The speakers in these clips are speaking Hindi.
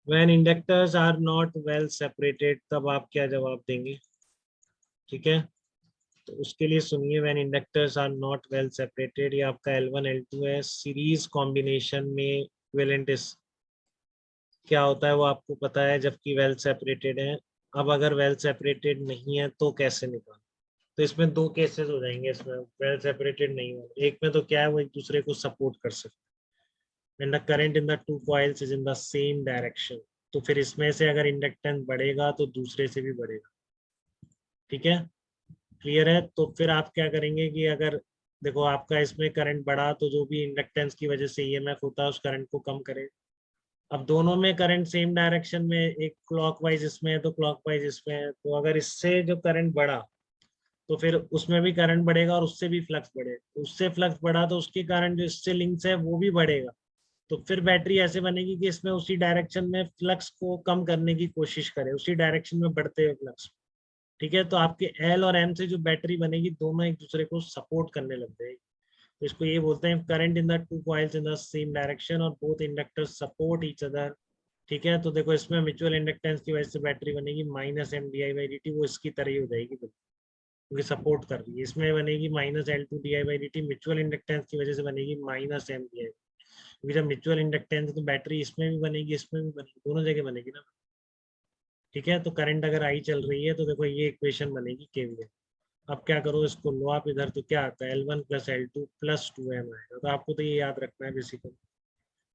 When inductors are not well separated, तब आप क्या जवाब देंगे? ठीक है, तो उसके लिए सुनिए, when inductors are not well separated, ये आपका L1 L2 है, सीरीज कॉम्बिनेशन में इक्विवेलेंट क्या होता है वो आपको पता है, जबकि वेल सेपरेटेड है। अब अगर वेल सेपरेटेड नहीं है तो कैसे निकाल? तो इसमें दो केसेस हो जाएंगे, इसमें वेल सेपरेटेड नहीं हो, एक में तो क्या है, वो एक दूसरे को सपोर्ट कर सकते हैं, and the current in the two coils is in the same direction. तो फिर इसमें से अगर इंडक्टेंस बढ़ेगा तो दूसरे से भी बढ़ेगा। ठीक है, क्लियर है? तो फिर आप क्या करेंगे कि अगर देखो आपका इसमें करंट बढ़ा तो जो भी इंडक्टेंस की वजह से ईएमएफ होता है उस करंट को कम करे। अब दोनों में करंट सेम डायरेक्शन में, एक क्लॉकवाइज इसमें है तो क्लॉकवाइज इसमें है, तो अगर इससे जो करंट बढ़ा तो फिर उसमें भी करंट बढ़ेगा और उससे भी फ्लक्स बढ़ेगा, उससे फ्लक्स बढ़ा तो उसके कारण जो इससे लिंक्स है वो भी बढ़ेगा। तो फिर बैटरी ऐसे बनेगी कि इसमें उसी डायरेक्शन में फ्लक्स को कम करने की कोशिश करे, उसी डायरेक्शन में बढ़ते हुए फ्लक्स। ठीक है, तो आपके एल और एम से जो बैटरी बनेगी दोनों एक दूसरे को सपोर्ट करने लग जाएगी। तो इसको ये बोलते हैं current in the two coils in the same direction और both inductors support each other. ठीक है, तो देखो इसमें म्यूचुअल इंडक्टेंस की वजह से बैटरी बनेगी minus M D I by D T, वो इसकी तरह ही हो जाएगी क्योंकि सपोर्ट कर रही है। इसमें बनेगी minus L two D I by D T, mutual inductance की वजह से बनेगी माइनस एम डी आई, क्योंकि जब म्यूचुअल इंडक्टेंस की बैटरी इसमें भी बनेगी इसमें भी बनेगी, दोनों जगह बनेगी ना। ठीक है, तो करंट अगर आई चल रही है तो देखो ये इक्वेशन बनेगी केवीएल। अब क्या करो, इसको लो आप इधर, तो क्या आता है L1 plus L2 plus 2M आएगा। तो आपको तो ये याद रखना है बेसिकली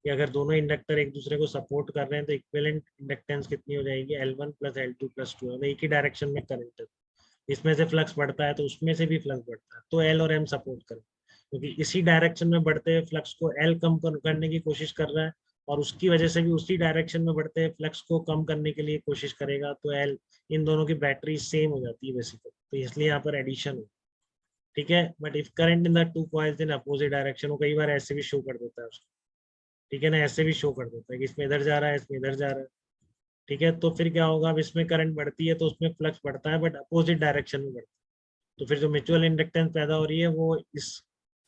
कि अगर दोनों इंडक्टर एक दूसरे को सपोर्ट कर रहे हैं तो इक्विवेलेंट इंडक्टेंस कितनी हो जाएगी, L1 plus L2 plus 2M, एक ही डायरेक्शन में करंट है, इसमें से फ्लक्स बढ़ता है तो उसमें से भी फ्लक्स बढ़ता है, तो L और M सपोर्ट करें, क्योंकि इसी डायरेक्शन में बढ़ते हुए फ्लक्स को L कम करने की कोशिश कर रहा है और उसकी वजह से भी उसी डायरेक्शन में बढ़ते हुए फ्लक्स को कम करने के लिए कोशिश करेगा, तो L, इन दोनों की बैटरी सेम हो जाती है बेसिकली, तो इसलिए यहाँ पर एडिशन हो। ठीक है, but if current in the two coils in opposite direction, वो कई बार ऐसे भी शो कर देता है उसको। ठीक है ना, ऐसे भी शो कर देता है कि इसमें इधर जा रहा है इसमें इधर जा रहा है। ठीक है, तो फिर क्या होगा, अब इसमें करंट बढ़ती है तो उसमें फ्लक्स बढ़ता है बट अपोजिट डायरेक्शन में बढ़ता है। तो फिर जो म्यूचुअल इंडक्टेंस पैदा हो रही है वो इस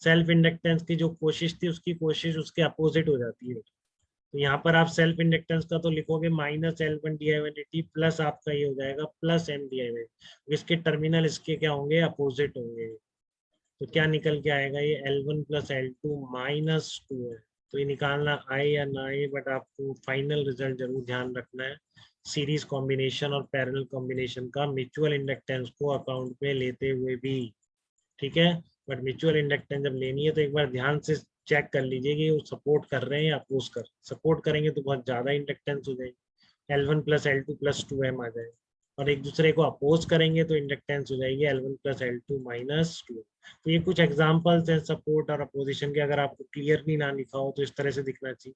सेल्फ इंडक्टेंस की जो कोशिश थी उसकी कोशिश उसके अपोजिट हो जाती है। तो यहाँ पर आप सेल्फ इंडक्टेंस का तो लिखोगे minus L1 D I one D T plus आपका ये हो जाएगा plus M D I one, इसके टर्मिनल इसके क्या होंगे, अपोजिट होंगे। तो क्या निकल के आएगा, ये L1 प्लस L2 माइनस 2 है। तो ये निकालना आए या ना आए, बट आपको फाइनल रिजल्ट जरूर ध्यान रखना है, सीरीज कॉम्बिनेशन और पैरेलल कॉम्बिनेशन का म्यूचुअल इंडक्टेंस को अकाउंट में लेते हुए भी। ठीक है, बट म्यूचुअल इंडक्टेंस जब लेनी है तो एक बार ध्यान से चेक कर लीजिए कि वो सपोर्ट कर रहे हैं या अपोज कर, सपोर्ट करेंगे तो बहुत ज्यादा इंडक्टेंस हो जाएगी, L1 plus L2 plus 2M आ जाएगा, और एक दूसरे को अपोज करेंगे तो इंडक्टेंस हो जाएगी L1 प्लस L2 माइनस 2। तो ये कुछ एग्जांपल्स हैं सपोर्ट और अपोजिशन के, अगर आपको क्लियरली ना लिखा हो तो इस तरह से दिखना चाहिए।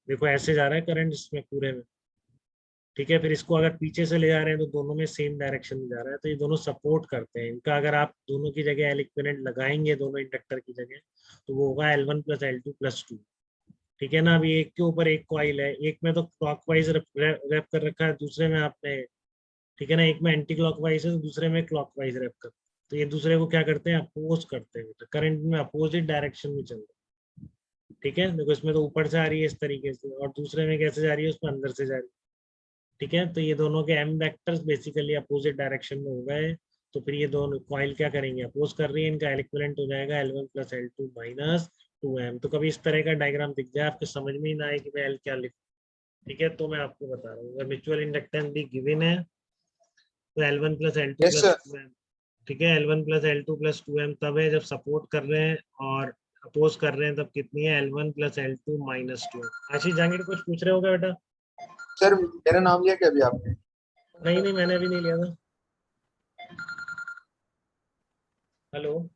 देखो ऐसे जा रहा है करंट इसमें पूरे में। ठीक है, फिर इसको अगर पीछे से ले जा रहे हैं तो दोनों में सेम डायरेक्शन में जा रहा है, तो ये दोनों सपोर्ट करते हैं। इनका अगर आप दोनों की जगह एल इक्विवेलेंट लगाएंगे दोनों इंडक्टर की जगह, तो वो होगा L1 प्लस L2 प्लस 2। ठीक है ना, अभी एक के ऊपर एक कॉइल है, एक में तो क्लॉकवाइज रैप कर रखा है, दूसरे में आपने, ठीक है ना, एक में एंटी क्लॉकवाइज है तो दूसरे में क्लॉकवाइज रैप कर, तो ये दूसरे को क्या करते हैं, अपोज करते हैं, तो करंट में अपोजिट डायरेक्शन में चल रहा है। ठीक है, देखो इसमें तो ऊपर से आ रही है इस तरीके से, और दूसरे में कैसे जा रही है, उसमें अंदर से जा रही है। ठीक है, तो ये दोनों के M vectors basically opposite direction में हो गए, तो फिर ये दोनों कॉइल क्या करेंगे, अपोज कर रही है, इनका इक्विवेलेंट हो जाएगा L1 plus L2 minus 2M। तो कभी इस तरह का डायग्राम दिख जाए आपके समझ में ही ना आए कि मैं एल क्या लिखूं, ठीक है, तो मैं आपको बता रहा हूँ, अगर म्यूचुअल इंडक्टेंस भी गिवन है तो L1 plus L2 yes plus sir. 2M। ठीक है, L1 plus L2 plus 2M तब है जब सपोर्ट कर रहे हैं, और अपोज कर रहे हैं तब कितनी है, L1 plus L2 minus 2M। आशीष जहांगीर कुछ पूछ रहे होगा बेटा? सर मेरा नाम लिया क्या अभी आपने? नहीं नहीं, मैंने अभी नहीं लिया था। हेलो।